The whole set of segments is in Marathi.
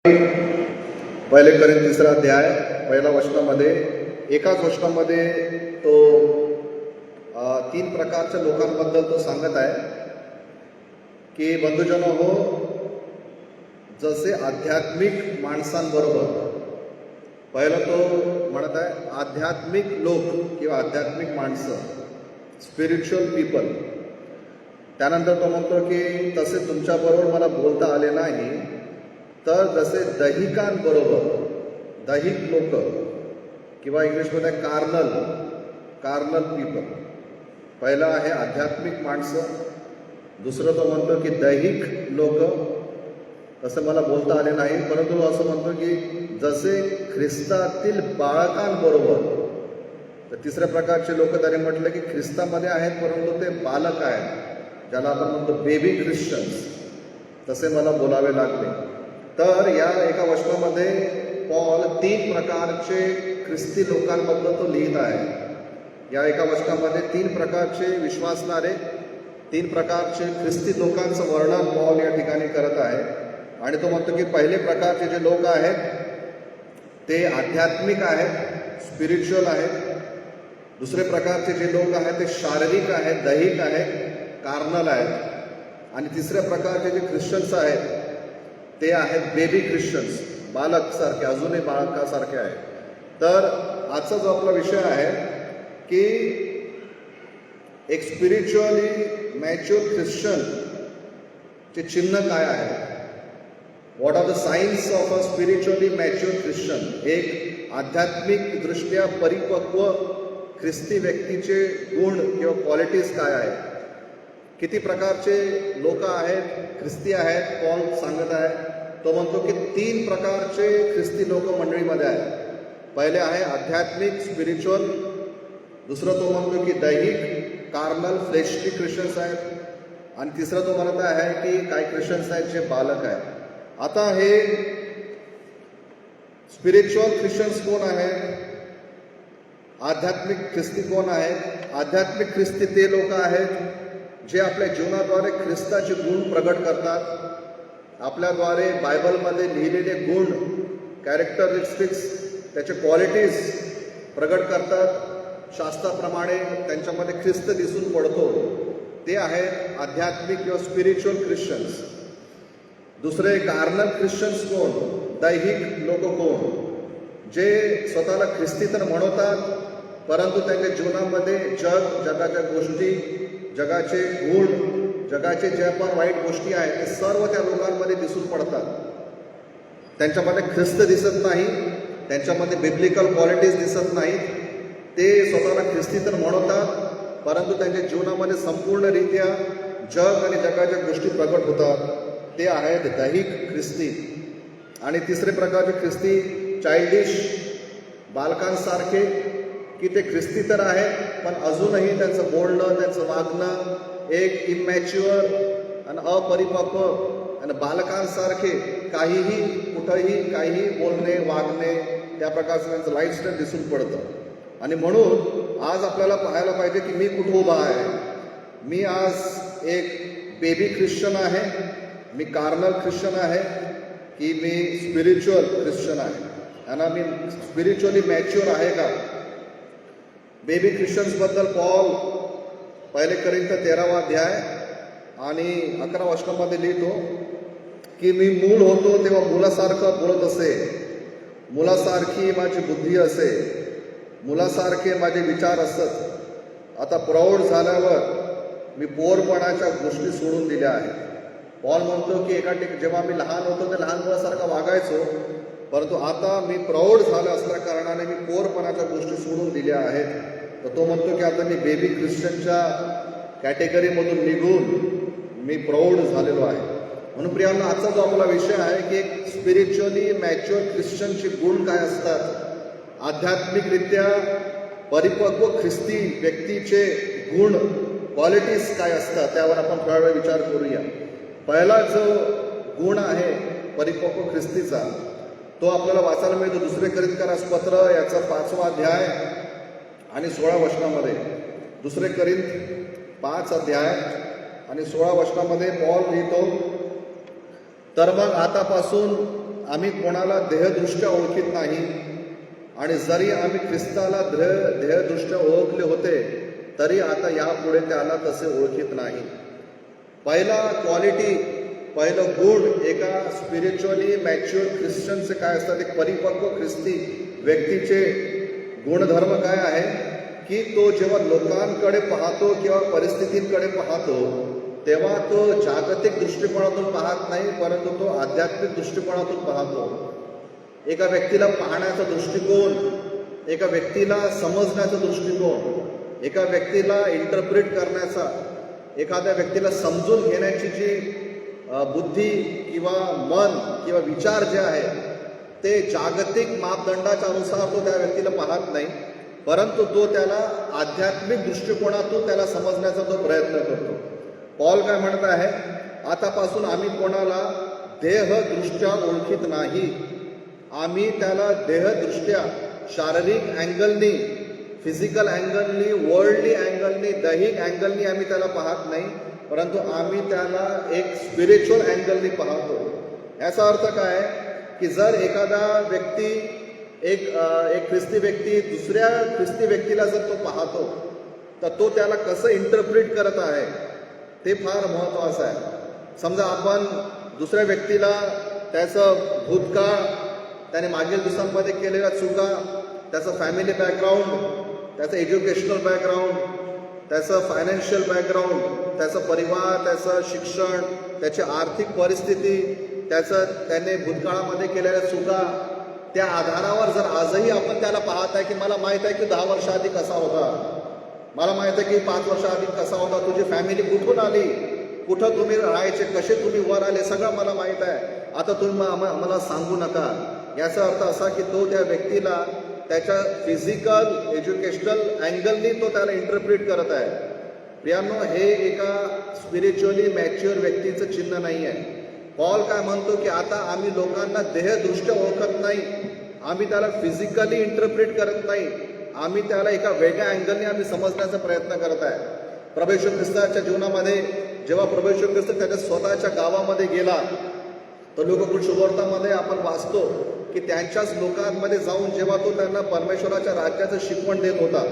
पहिले करीन 3रा अध्याय पहिल्या वचनामध्ये एकाच वचनामध्ये तो 3 प्रकारच्या लोकांबद्दल तो सांगत आहे की बंधुजनो हो, जसे आध्यात्मिक माणसांबरोबर. पहिला तो म्हणत आहे आध्यात्मिक लोक किंवा आध्यात्मिक माणसं, स्पिरिच्युअल पीपल. त्यानंतर तो म्हणतो की तसे तुमच्याबरोबर मला बोलता आले नाही, तर जसे दैहिकांबरोबर, दैहिक लोक किंवा इंग्लिशमध्ये कार्नल पीपल. पहिला आहे आध्यात्मिक माणसं, दुसरं तो म्हणतो की दैहिक लोक तसं मला बोलता आले नाही, परंतु असं म्हणतो की जसे ख्रिस्तातील बाळकांबरोबर. तर 3ऱ्या प्रकारचे लोक त्याने म्हटलं की ख्रिस्तामध्ये आहेत परंतु ते बालक आहेत, ज्याला आपण म्हणतो बेबी ख्रिश्चन्स, तसे मला बोलावे लागले. तर या एका वचनामध्ये पॉल 3 प्रकारचे ख्रिस्ती लोकांबद्दल तो लिहित आहे. या एका वचनामध्ये 3 प्रकारचे विश्वासणारे, 3 प्रकारचे ख्रिस्ती लोकांचं वर्णन पॉल या ठिकाणी करत आहे. आणि तो म्हणतो की पहिले प्रकारचे जे लोक आहेत ते आध्यात्मिक आहेत, स्पिरिच्युअल आहेत. दुसरे प्रकारचे जे लोक आहेत ते शारीरिक आहेत, दैहिक आहेत, कार्नल आहेत. आणि 3ऱ्या प्रकारचे जे ख्रिश्चन्स आहेत ते आहेत बेबी ख्रिश्चन्स, बालकसारखे, अजूनही बालकासारखे आहेत. तर आजचा जो आपला विषय आहे की एक स्पिरिच्युअली मॅच्युअर ख्रिश्चन चे चिन्ह काय आहे, what are the signs of a spiritually mature Christian. एक आध्यात्मिक दृष्ट्या परिपक्व ख्रिस्ती व्यक्तीचे गुण किंवा क्वालिटीज काय आहेत, किती प्रकारचे लोक आहेत, ख्रिस्ती आहेत. पॉल सांगत आहे, तो म्हणतो की 3 प्रकारचे ख्रिस्ती लोक मंडळीमध्ये आहेत. पहिले आहे आध्यात्मिक, स्पिरिच्युअल. दुसरं तो म्हणतो की दैहिक, कार्नल, फ्लेशली ख्रिश्चन्स आहेत. आणि 3रं तो म्हणत आहे की काही ख्रिश्चन्स आहेत जे बालक आहेत. आता हे स्पिरिच्युअल ख्रिश्चन्स कोण आहेत, आध्यात्मिक ख्रिस्ती कोण आहेत. आध्यात्मिक ख्रिस्ती ते लोक आहेत जे आपल्या जीवनाद्वारे ख्रिस्ताचे गुण प्रगट करतात. आपल्याद्वारे बायबलमध्ये लिहिलेले गुण, कॅरेक्टरिस्टिक्स, त्याचे क्वालिटीज प्रगट करतात. शास्त्राप्रमाणे त्यांच्यामध्ये ख्रिस्त दिसून पडतो. ते आहेत आध्यात्मिक किंवा स्पिरिच्युअल ख्रिश्चन्स. दुसरे कार्नल ख्रिश्चन्स कोण, दैहिक लोक कोण, जे स्वतःला ख्रिस्ती तर म्हणवतात परंतु त्यांच्या जीवनामध्ये जगाच्या गोष्टी, जगाचे गुण, जगाचे जे पण वाईट गोष्टी आहेत ते सर्व त्या लोकांमध्ये दिसून पडतात. त्यांच्यामध्ये ख्रिस्त दिसत नाही, त्यांच्यामध्ये बिब्लिकल क्वालिटीज दिसत नाहीत. ते स्वतःला ख्रिस्ती तर म्हणवतात परंतु त्यांच्या जीवनामध्ये संपूर्णरित्या जग आणि जगाच्या गोष्टी प्रगट होतात. ते आहेत दैहिक ख्रिस्ती. आणि 3रे प्रकारचे ख्रिस्ती चाइल्डिश, बालकांसारखे, की ते ख्रिस्ती तर आहेत पण अजूनही त्यांचं बोलणं, त्यांचं वागणं एक इमॅच्युअर आणि अपरिपक्व आणि बालकांसारखे, काहीही कुठंही काहीही बोलणे, वागणे, त्या प्रकारचं त्यांचं लाईफस्टाईल दिसून पडतं. आणि म्हणून आज आपल्याला पाहायला पाहिजे की मी कुठं उभा आहे. मी आज एक बेबी ख्रिश्चन आहे, मी कार्नल ख्रिश्चन आहे, की मी स्पिरिच्युअल ख्रिश्चन आहे, आणि मी स्पिरिच्युअली मॅच्युअर आहे का. बेबी ख्रिश्चन्सबद्दल पॉल पहिले करीन 13वा अध्याय आणि 11 वचनामध्ये लिहितो की मी मूल होतो तेव्हा मुलासारखं बोलत असे, मुलासारखी माझी बुद्धी असे, मुलासारखे माझे विचार असत. आता प्रौढ झाल्यावर मी पोरपणाच्या गोष्टी सोडून दिल्या आहेत. पॉल म्हणतो की एका ठिकाणी जेव्हा मी लहान होतो ते लहान मुलासारखं वागायचो, परंतु आता मी प्रौढ झालं असल्या कारणाने मी पोरपणाच्या गोष्टी सोडून दिल्या आहेत. तर तो म्हणतो की आता मी बेबी ख्रिश्चनच्या कॅटेगरीमधून निघून मी प्रौढ झालेलो आहे. म्हणून प्रियांनो, आजचा जो आपला विषय आहे की एक स्पिरिच्युअली मॅच्युअर ख्रिश्चनचे गुण काय असतात, आध्यात्मिकरित्या परिपक्व ख्रिस्ती व्यक्तीचे गुण, क्वालिटीज काय असतात, त्यावर आपण थोडा वेळ विचार करूया. पहिला जो गुण आहे परिपक्व ख्रिस्तीचा तो आपल्याला वाचायला मिळतो 2 करिंथकरास पत्र याचा 5वा अध्याय आणि 16 वचनामध्ये. 2 करिंथ 5 अध्याय आणि 16 वचनामध्ये पॉल लिहितो, तर मग आतापासून आम्ही कोणाला देहदृष्ट्या ओळखीत नाही आणि जरी आम्ही ख्रिस्ताला देहदृष्ट्या ओळखले होते तरी आता यापुढे त्याला तसे ओळखीत नाही. पहिला पहिलं गुण एका स्पिरिच्युअली मॅच्युअर ख्रिश्चनचे काय असतात, एक परिपक्व ख्रिस्ती व्यक्तीचे गुणधर्म काय आहे की तो जेव्हा लोकांकडे पाहतो किंवा परिस्थितींकडे पाहतो तेव्हा तो जागतिक दृष्टिकोनातून पाहत नाही, परंतु तो आध्यात्मिक दृष्टिकोनातून पाहतो. एका व्यक्तीला पाहण्याचा दृष्टिकोन, एका व्यक्तीला समजण्याचा दृष्टिकोन, एका व्यक्तीला इंटरप्रिट करण्याचा, एखाद्या व्यक्तीला समजून घेण्याची जी बुद्धी किंवा मन किंवा विचार जे आहे ते जागतिक मापदंडाच्या अनुसार तो त्या व्यक्तीला पाहत नाही, परंतु तो त्याला आध्यात्मिक दृष्टिकोनातून त्याला समजण्याचा तो प्रयत्न करतो. पॉल काय म्हणत आहे, आतापासून आम्ही कोणाला देहदृष्ट्या ओळखीत नाही. आम्ही त्याला देहदृष्ट्या शारीरिक अँगलनी, फिजिकल अँगलनी, वर्ल्डली अँगलनी, दैहिक अँगलनी आम्ही त्याला पाहत नाही, परंतु आम्ही त्याला एक स्पिरिच्युअल अँगलनी पाहतो. याचा अर्थ काय की जर एखादा व्यक्ती एक ख्रिस्ती व्यक्ती दुसऱ्या ख्रिस्ती व्यक्तीला जर तो पाहतो तर तो त्याला कसं इंटरप्रिट करत आहे ते फार महत्त्वाचं आहे. समजा आपण दुसऱ्या व्यक्तीला त्याचं भूतकाळ, त्याने मागील दिवसांमध्ये केलेल्या चुका, त्याचं फॅमिली बॅकग्राऊंड, त्याचं एज्युकेशनल बॅकग्राऊंड, त्याचं फायनान्शियल बॅकग्राऊंड, त्याचं परिवार, त्याचं शिक्षण, त्याची आर्थिक परिस्थिती, त्याने भूतकाळामध्ये केलेल्या चुका, त्या आधारावर जर आजही आपण त्याला पाहत आहे की मला माहीत आहे की 10 वर्षाआधी कसा होता, मला माहीत आहे की 5 वर्षाआधी कसा होता, तुझी फॅमिली कुठून आली, कुठं तुम्ही राहायचे, कसे तुम्ही वर आले, सगळं मला माहीत आहे, आता तुम्ही आम्हाला सांगू नका. याचा अर्थ असा की तो त्या व्यक्तीला त्याच्या फिजिकल एज्युकेशनल अँगलनी तो त्याला इंटरप्रिट करत आहे. प्रियांनो, हे एका स्पिरिच्युअली मॅच्युअर व्यक्तीचं चिन्ह नाही आहे. पॉल काय म्हणतो की आता आम्ही लोकांना देहदृष्ट्या ओळखत नाही, आम्ही त्याला फिजिकली इंटरप्रिट करत नाही, आम्ही त्याला एका वेगळ्या अँगलने आम्ही समजण्याचा प्रयत्न करत आहे. प्रभू येशू ख्रिस्ताच्या जीवनामध्ये जेव्हा प्रभू येशू ख्रिस्त त्याच्या स्वतःच्या गावामध्ये गेला तर लोककुल शुभवार्तामध्ये आपण वाचतो की त्यांच्याच लोकांमध्ये जाऊन जेव्हा तो त्यांना परमेश्वराच्या राज्याचं शिकवण देत होता,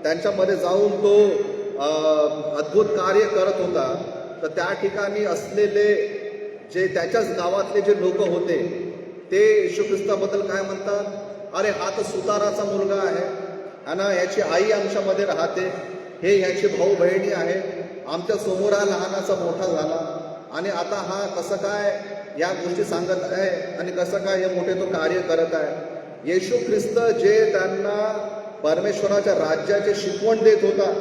त्यांच्यामध्ये जाऊन तो अद्भुत कार्य करत होता, तर त्या ठिकाणी असलेले जे त्याच्याच गावातले जे लोक होते ते येशू ख्रिस्ताबद्दल काय म्हणतात, अरे हा तर सुताराचा मुलगा आहे आणि याची आई आमच्यामध्ये राहते, हे ह्याची भाऊ बहिणी आहे, आमच्या समोर हा लहानाचा मोठा झाला आणि आता हा कसं काय या गोष्टी सांगत आहे आणि कसं काय हे मोठे तो कार्य करत आहे. येशू ख्रिस्त जे त्यांना परमेश्वराच्या राज्याचे शिकवण देत होता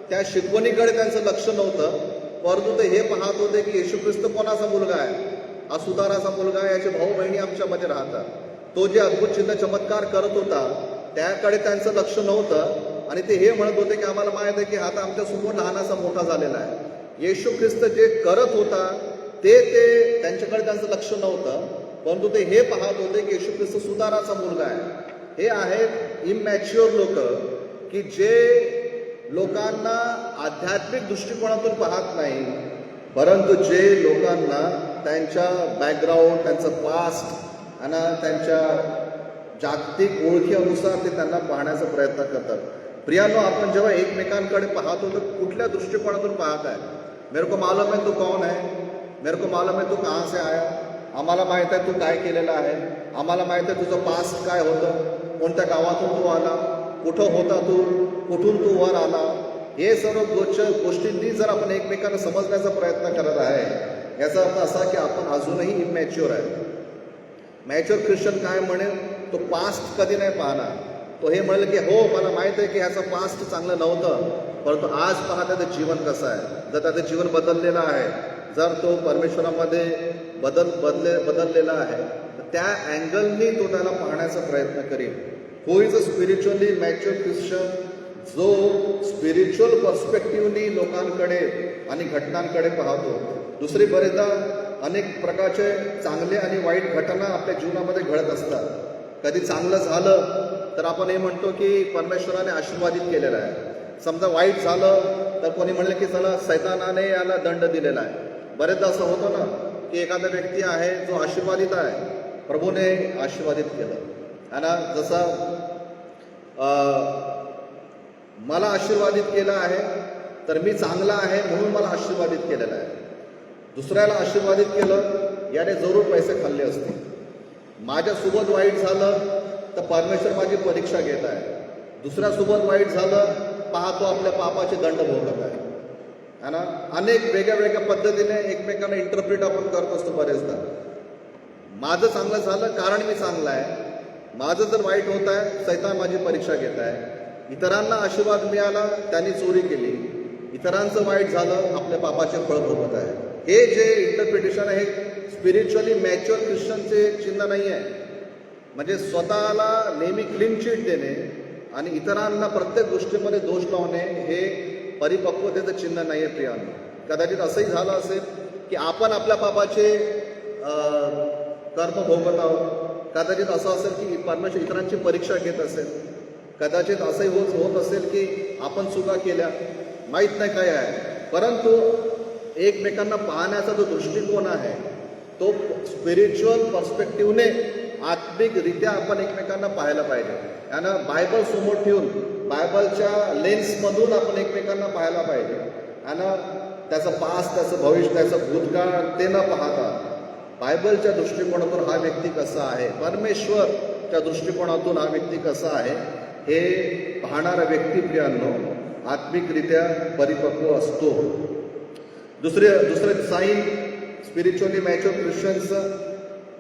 त्या शिकवणीकडे त्यांचं लक्ष नव्हतं, परंतु ते हे पाहत होते की येशू ख्रिस्त कोणाचा मुलगा आहे, हा सुताराचा मुलगा आहे, याचे भाऊ बहिणी आमच्यामध्ये राहतात. तो जे अद्भुत चिन्ह चमत्कार करत होता त्याकडे त्यांचं लक्ष नव्हतं आणि ते हे म्हणत होते की आम्हाला माहित आहे की आता आमच्या समोर लहानाचा मोठा झालेला आहे. येशू ख्रिस्त जे करत होता ते त्यांच्याकडे त्यांचं लक्ष नव्हतं, परंतु ते हे पाहत होते की येशू ख्रिस्त सुताराचा मुलगा आहे. हे आहेत इमॅच्युअर लोक की जे लोकांना आध्यात्मिक दृष्टिकोनातून पाहत नाही, परंतु जे लोकांना त्यांच्या बॅकग्राऊंड, त्यांचं पास्ट आणि त्यांच्या जागतिक ओळखीनुसार ते त्यांना पाहण्याचा प्रयत्न करतात. प्रियांनो, आपण जेव्हा एकमेकांकडे पाहतो तर कुठल्या दृष्टिकोनातून पाहत आहे? मेरे को मालूम है तू कौन है, मेरे को मालूम है तू कहाँ से आया, आम्हाला माहीत आहे तू काय केलेलं आहे, आम्हाला माहीत आहे तुझं पास्ट काय होतं, कोणत्या गावातून तू आला, कुठं होता तू, कुठून तू वर आला. हे सर्व गोष्टींनी जर आपण एकमेकांना समजण्याचा प्रयत्न करत आहे, याचा अर्थ असा की आपण अजूनही इमॅच्युअर आहे. मॅच्युअर ख्रिश्चन काय म्हणेल, तो पास्ट कधी नाही पाहणार. तो हे म्हणेल की हो मला माहीत आहे की ह्याचं पास्ट चांगलं नव्हतं, परंतु आज पहा त्याचं जीवन कसं आहे, जर त्याचं जीवन बदललेलं आहे, जर तो परमेश्वरामध्ये बदललेला आहे, तर त्या अँगलनी तो त्याला पाहण्याचा प्रयत्न करेल. Who is a spiritually mature Christian, जो स्पिरिच्युअल पर्स्पेक्टिव्हनी लोकांकडे आणि घटनांकडे पाहतो. दुसरी बरेचदा अनेक प्रकारचे चांगले आणि वाईट घटना आपल्या जीवनामध्ये घडत असतात. कधी चांगलं झालं तर आपण हे म्हणतो की परमेश्वराने आशीर्वादित केलेलं आहे. समजा वाईट झालं तर कोणी म्हणलं की चला सैतानाने याला दंड दिलेला आहे. बरेचदा असं होतं ना की एखादा व्यक्ती आहे जो आशीर्वादित आहे, प्रभूने आशीर्वादित केलं आणि जसं मला आशीर्वादित केलं आहे तर मी चांगला आहे म्हणून मला आशीर्वादित केलेलं आहे. दुसऱ्याला आशीर्वादित केलं याने जरूर पैसे खाल्ले असतील. माझ्यासोबत वाईट झालं तर परमेश्वर माझी परीक्षा घेत आहे. दुसऱ्यासोबत वाईट झालं पाहतो आपल्या पापाचे दंड भोगत आहे. आणि अनेक वेगळ्या वेगळ्या पद्धतीने एकमेकांना इंटरप्रिट आपण करत असतो बरेचदा. माझं चांगलं झालं कारण मी चांगला आहे, माझं जर वाईट होत आहे सैतान माझी परीक्षा घेत आहे. इतरांना आशीर्वाद मिळाला त्यांनी चोरी केली, इतरांचं वाईट झालं आपल्या पापाचे फळ भोगत आहे. हे जे इंटरप्रिटेशन आहे स्पिरिच्युअली मॅच्युअर ख्रिश्चनचे चिन्ह नाही आहे. म्हणजे स्वतःला नेहमी क्लीन चिट देणे आणि इतरांना प्रत्येक गोष्टीमध्ये दोष लावणे हे परिपक्वतेचं चिन्ह नाही आहे प्रियांनो. कदाचित असंही झालं असेल की आपण आपल्या पापाचे कर्म भोगत आहोत. कदाचित असं असेल की परमेश्वर इतरांची परीक्षा घेत असेल. कदाचित असंही होत असेल की आपण चुका केल्या, माहीत नाही काय आहे. परंतु एकमेकांना पाहण्याचा जो दृष्टिकोन आहे तो स्पिरिच्युअल पर्स्पेक्टिव्हने आत्मिकरित्या आपण एकमेकांना पाहायला पाहिजे. आणि बायबल समोर ठेवून बायबलच्या लेन्समधून आपण एकमेकांना पाहायला पाहिजे. आणि त्याचं पास्ट, त्याचं भविष्य, त्याचं भूतकाळ ते न पाहता बायबलच्या दृष्टिकोनातून हा व्यक्ती कसा आहे, परमेश्वरच्या दृष्टिकोनातून हा व्यक्ती कसा आहे हे पाहणारा व्यक्ती प्रियांनो आत्मिकरित्या परिपक्व असतो. दुसरे साईन स्पिरिच्युअली मॅच्युअर ख्रिश्चन्सचं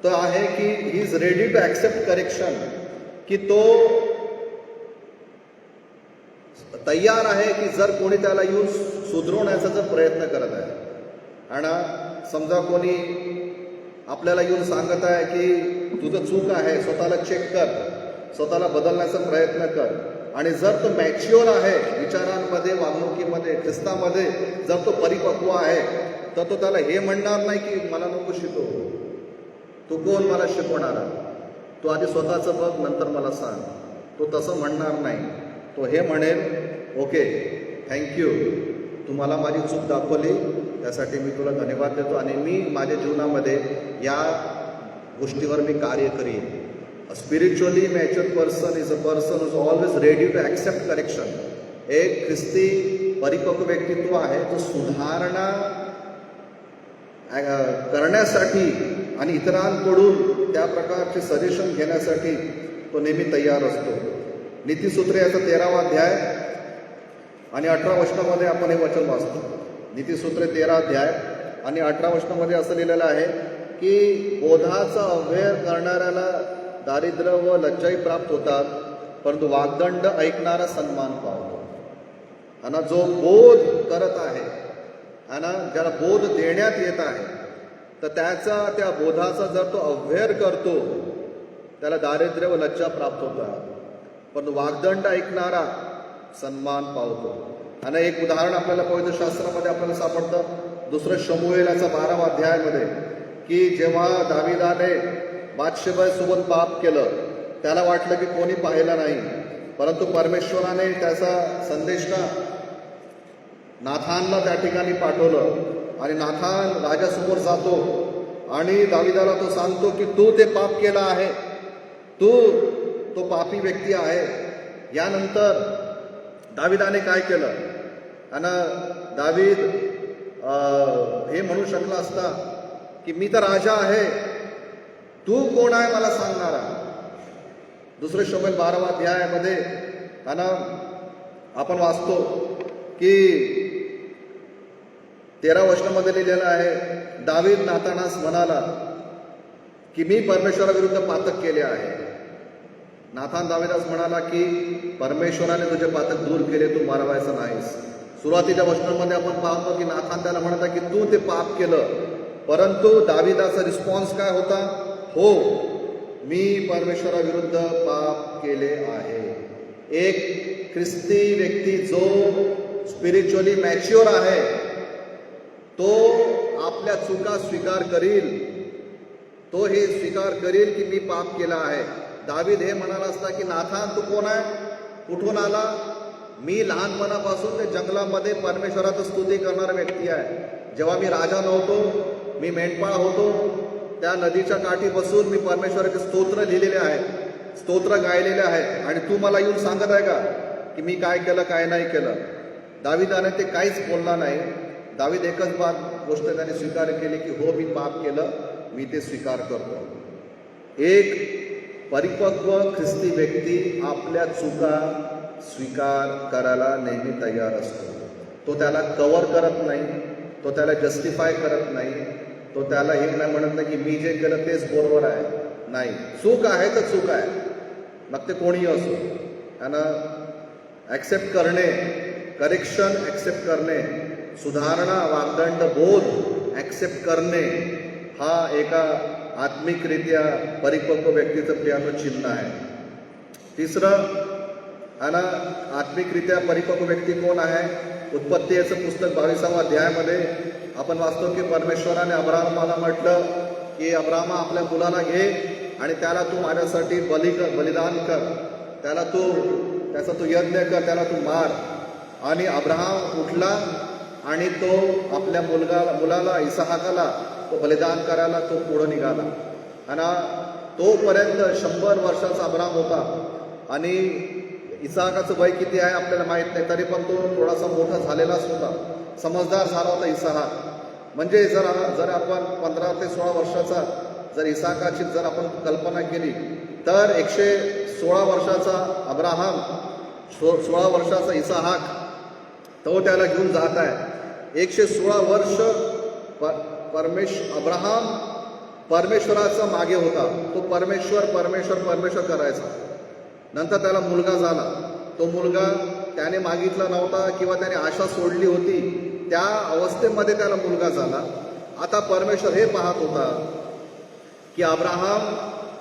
तर आहे की he is ready to accept correction, की तो तयार आहे की जर कोणी त्याला येऊन सुधारवण्याचा जर प्रयत्न करत आहे आणि समजा कोणी आपल्याला येऊन सांगत आहे की तुझं चूक आहे, स्वतःला चेक कर, स्वतःला बदलण्याचा प्रयत्न कर. आणि जर तो मॅच्युअर आहे विचारांमध्ये, वागणुकीमध्ये, ख्रिस्तामध्ये जर तो परिपक्व आहे तर तो त्याला हे म्हणणार नाही की मला नको शिकव, तू कोण मला शिकवणारा, तू आधी स्वतःचं बघ नंतर मला सांग. तो तसं म्हणणार नाही. तो हे म्हणेल ओके थँक्यू, तू मला माझी चूक दाखवली त्यासाठी मी तुला धन्यवाद देतो आणि मी माझ्या जीवनामध्ये या गोष्टीवर मी कार्य करीन. A spiritually mature person is a person who is always ready to accept correction. एक ख्रिस्ती परिपक्व व्यक्तित्व आहे जो सुधारणा करण्यासाठी आणि इतरांकडून त्या प्रकारचे सजेशन घेण्यासाठी तो नेहमी तयार असतो. नीतिसूत्रे याचा 13वा अध्याय आणि 18 वचनामध्ये आपण हे वचन वाचतो. नीतिसूत्रे 13 अध्याय आणि 18 वचनामध्ये असं लिहिलेलं आहे की बोधाचा अव्यय करणाऱ्याला दारिद्र्य व लज्जाही प्राप्त होतात, परंतु वाग्दंड ऐकणारा सन्मान पावतो. आणि जो बोध करत आहे आणि ज्याला बोध देण्यात येत आहे तर त्या बोधाचा जर तो अव्यय करतो त्याला दारिद्र्य व लज्जा प्राप्त होतात, पण वाग्दंड ऐकणारा सन्मान पावतो. आणि एक उदाहरण आपल्याला पवित्र शास्त्रामध्ये आपल्याला सापडतं 2 शमूएलाचा 12वा अध्यायामध्ये की जेव्हा दाविदाने बादशेबासोबत पाप केलं, त्याला वाटलं की कोणी पाहिलं नाही, परंतु परमेश्वराने त्याचा संदेशना नाथानला त्या ठिकाणी पाठवलं आणि नाथान राजासमोर जातो आणि दाविदाला तो सांगतो की तू ते पाप केलं आहे, तू तो पापी व्यक्ती आहे. यानंतर दाविदाने काय केलं? आणि दावीद हे म्हणू शकला असता की मी तर राजा आहे, तू कोण आहे मला सांगणारा. 2 शमूएल 12वा अध्यायामध्ये आणि आपण वाचतो की 13 वचनामध्ये लिहिलेलं आहे, दावीद नातानास म्हणाला की मी परमेश्वराविरुद्ध पातक केले आहे. नाथान दाविदास म्हणाला की परमेश्वराने तुझे पातक दूर केले, तू मारवायचं नाहीस. सुरुवातीच्या वचनांमध्ये आपण पाहतो की नाथान त्याला म्हणता की तू ते पाप केलं, परंतु दाविदाचा रिस्पॉन्स काय होता? हो, मी परमेश्वराविरुद्ध पाप केले आहे. एक ख्रिस्ती व्यक्ती जो स्पिरिच्युअली मॅच्युअर आहे तो आपल्या चुका स्वीकार करील, तो हे स्वीकार करील की मी पाप केला आहे. दावीद हे म्हणाला असता की नाथान तू कोण आहे, कुठून आला? मी लहानपणापासून ते जंगलामध्ये परमेश्वराचं स्तुती करणारा व्यक्ती आहे. जेव्हा मी राजा नव्हतो, मी मेंढपाळ होतो, त्या नदीच्या काठी बसून मी परमेश्वराचे स्तोत्र लिहिलेले आहेत, स्तोत्र गायलेले आहेत, आणि तू मला येऊन सांगत आहे का की मी काय केलं काय नाही केलं? दाविदाने ते काहीच बोलला नाही. दावीद एकच गोष्ट त्याने स्वीकार केली की हो, मी पाप केलं, मी ते स्वीकार करतो. एक परिपक्व ख्रिस्ती व्यक्ती आपल्या चुका स्वीकार करायला नेहमी तयार असतो. तो त्याला कव्हर करत नाही, तो त्याला जस्टिफाय करत नाही, तो त्याला हे नाही म्हणत नाही की मी जे केलं तेच बरोबर आहे. नाही, चूक आहे तर चूक आहे, मग ते कोणीही असो. आणि ॲक्सेप्ट करणे, करेक्शन ॲक्सेप्ट करणे, सुधारणा, वागदंड, बोध ॲक्सेप्ट करणे, हा एका आत्मिकरित्या परिपक्व व्यक्तीचं प्रियाचं चिन्ह आहे. तिसरं, आणि आत्मिकरित्या परिपक्व व्यक्ती कोण आहे? उत्पत्ती याचं पुस्तक 22व्या अध्यायामध्ये आपण वाचतो की परमेश्वराने अब्राहमाला म्हटलं की अब्राहमा, आपल्या मुलाला घे आणि त्याला तू माझ्यासाठी बलिदान कर, त्याचा तू यज्ञ कर, त्याला तू मार. आणि अब्राहम उठला आणि तो आपल्या मुलाला इसहाकाला तो बलिदान करायला तो पुढं निघाला. आणि तोपर्यंत 100 वर्षाचा अब्राहम होता आणि इसहाकाचं वय किती आहे आपल्याला माहीत नाही, तरी पण तो थोडासा मोठा झालेलाच होता, समजदार झाला होता इसहाक. म्हणजे जर आपण 15 ते 16 वर्षाचा जर इसहाकाची जर आपण कल्पना केली तर 116 वर्षाचा अब्राहम, 16 वर्षाचा इसहाक, तो त्याला घेऊन जात आहे. 116 वर्ष अब्राहम परमेश्वराचा मागे होता. तो परमेश्वर करायचा. नंतर त्याला मुलगा झाला. तो मुलगा त्याने मागितला नव्हता किंवा त्याने आशा सोडली होती, त्या अवस्थेमध्ये त्याला मुलगा झाला. आता परमेश्वर हे पाहत होता की अब्राहम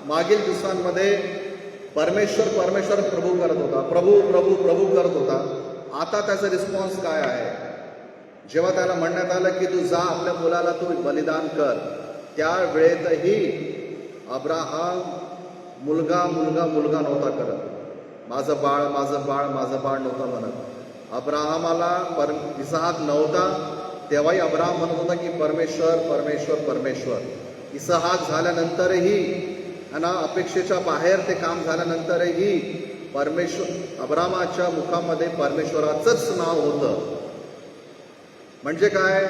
मागील दिवसांमध्ये परमेश्वर प्रभू करत होता, प्रभू करत होता. आता त्याचा रिस्पॉन्स काय आहे? जेव्हा त्याला म्हणण्यात आलं की तू जा, आपल्या मुलाला तू बलिदान कर, त्या वेळेतही अब्राहम मुलगा नव्हता करत. माझं बाळ नव्हता म्हणत. अब्राहमाला इसहाक नव्हता तेव्हाही अब्राहम म्हणत होता की परमेश्वर. इसहाक झाल्यानंतरही आणि अपेक्षेच्या बाहेर ते काम झाल्यानंतरही अब्राहमाच्या मुखामध्ये परमेश्वराचंच नाव होतं. म्हणजे काय?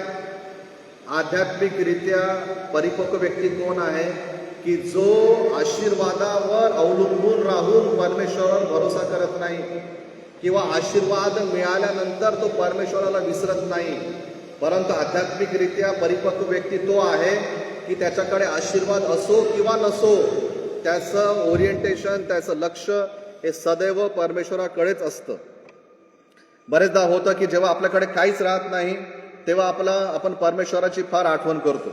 आध्यात्मिकरित्या परिपक्व व्यक्ती कोण आहे? की जो आशीर्वादावर अवलंबून राहून परमेश्वरावर भरोसा करत नाही, किंवा आशीर्वाद मिळाल्यानंतर तो परमेश्वराला विसरत नाही. परंतु आध्यात्मिकरित्या परिपक्व व्यक्ती तो आहे की त्याच्याकडे आशीर्वाद असो किंवा नसो, त्याचं ओरिएंटेशन, त्याचं लक्ष हे सदैव परमेश्वराकडेच असतं. बरेचदा होतं की जेव्हा आपल्याकडे काहीच राहत नाही तेव्हा आपण परमेश्वराची फार आठवण करतो.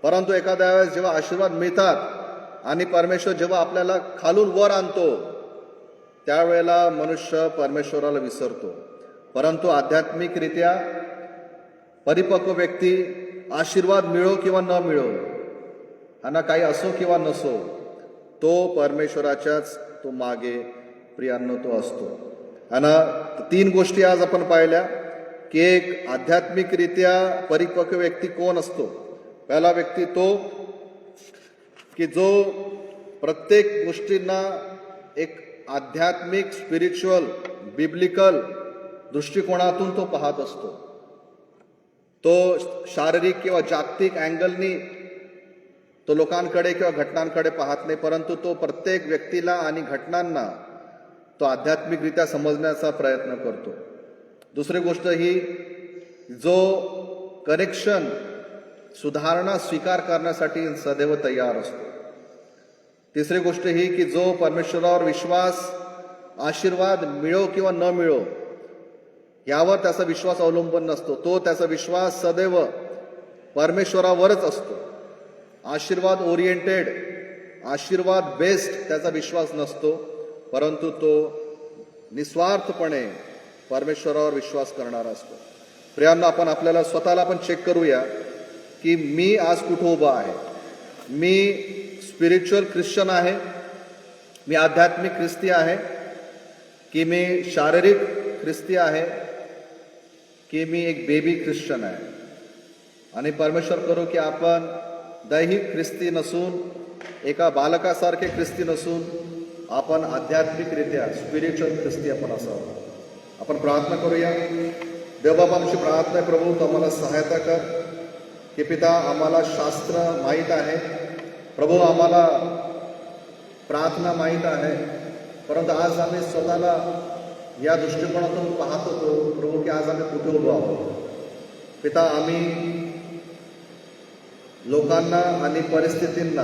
परंतु एखाद्या वेळेस जेव्हा आशीर्वाद मिळतात आणि परमेश्वर जेव्हा आपल्याला खालून वर आणतो, त्यावेळेला मनुष्य परमेश्वराला विसरतो. परंतु आध्यात्मिकरित्या परिपक्व व्यक्ती आशीर्वाद मिळो किंवा न मिळो, आणि काही असो किंवा नसो, तो परमेश्वराच्याच तो मागे प्रियांनो तो असतो. आणि 3 गोष्टी आज आपण पाहिल्या की एक आध्यात्मिकरित्या परिपक्व व्यक्ती कोण असतो. पहिला व्यक्ती तो की जो प्रत्येक गोष्टींना एक आध्यात्मिक, स्पिरिच्युअल, बिब्लिकल दृष्टिकोनातून तो पाहत असतो. तो शारीरिक किंवा जागतिक अँगलनी तो लोकांकडे किंवा घटनांकडे पाहत नाही, परंतु तो प्रत्येक व्यक्तीला आणि घटनांना तो आध्यात्मिकरित्या समजण्याचा प्रयत्न करतो. दुसरी गोष्ट ही जो करेक्शन, सुधारणा स्वीकार करण्यासाठी सदैव तयार असतो. तिसरी गोष्ट ही की जो परमेश्वरावर विश्वास, आशीर्वाद मिळो किंवा न मिळो यावर त्याचा विश्वास अवलंबून नसतो. तो त्याचा विश्वास सदैव परमेश्वरावरच असतो. आशीर्वाद ओरिएंटेड, आशीर्वाद बेस्ड त्याचा विश्वास नसतो, परंतु तो निस्वार्थपणे परमेश्वरावर विश्वास करणारा असतो. प्रियांनो, आपल्याला स्वतःला पण चेक करूया की मी आज कुठं उभा आहे. मी स्पिरिच्युअल ख्रिश्चन आहे, मी आध्यात्मिक ख्रिस्ती आहे, की मी शारीरिक ख्रिस्ती आहे, की मी एक बेबी ख्रिश्चन आहे. आणि परमेश्वर करो की आपण दैहिक ख्रिस्ती नसून, एका बालकासारखे ख्रिस्ती नसून आपण आध्यात्मिकरित्या स्पिरिच्युअल ख्रिस्ती आपण असावं. आपण प्रार्थना करूया. देवबाबा, आमची प्रार्थना आहे प्रभू, तू आम्हाला सहायता कर की पिता, आम्हाला शास्त्र माहीत आहे प्रभू, आम्हाला प्रार्थना माहीत आहे, परंतु आज आम्ही स्वतःला या दृष्टिकोनातून पाहत होतो प्रभू की आज आम्ही कुठे उभो आहोत. पिता, आम्ही लोकांना आणि परिस्थितींना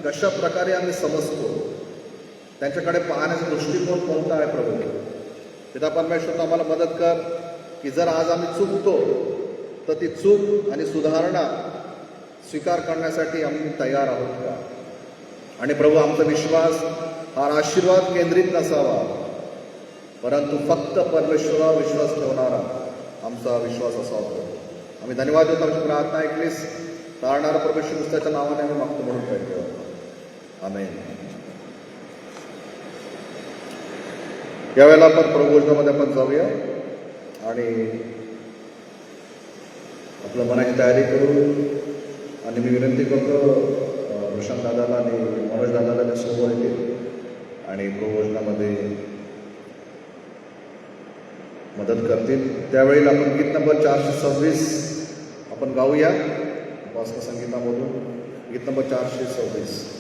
कशा प्रकारे आम्ही समजतो, त्यांच्याकडे पाहण्याचा दृष्टिकोन कोणता आहे प्रभू. पिता परमेश्वर, आम्हाला मदत कर की जर आज आम्ही चुकतो तर ती चूक आणि सुधारणा स्वीकार करण्यासाठी आम्ही तयार आहोत का. आणि प्रभू, आमचा विश्वास हा आशीर्वाद केंद्रित नसावा, परंतु फक्त परमेश्वरावर विश्वास ठेवणारा आमचा विश्वास असावा. आम्ही धन्यवाद देतो. आमची प्रार्थना ऐकलीस. तारणारा परमेश्वर नुसत्याच्या नावाने आम्ही मागतो म्हणून पाहिजे. आमेन. यावेळेला आपण प्रभुभोजनामध्ये आपण जाऊया आणि आपलं मनाची तयारी करू. आणि मी विनंती करतो प्रशांत दादाला आणि मनोज दादाला ते सोबत येतील आणि प्रभुभोजनामध्ये मदत करतील. त्यावेळेला आपण गीत नंबर 426 आपण गाऊया उपासना संगीतामधून. गीत नंबर 426.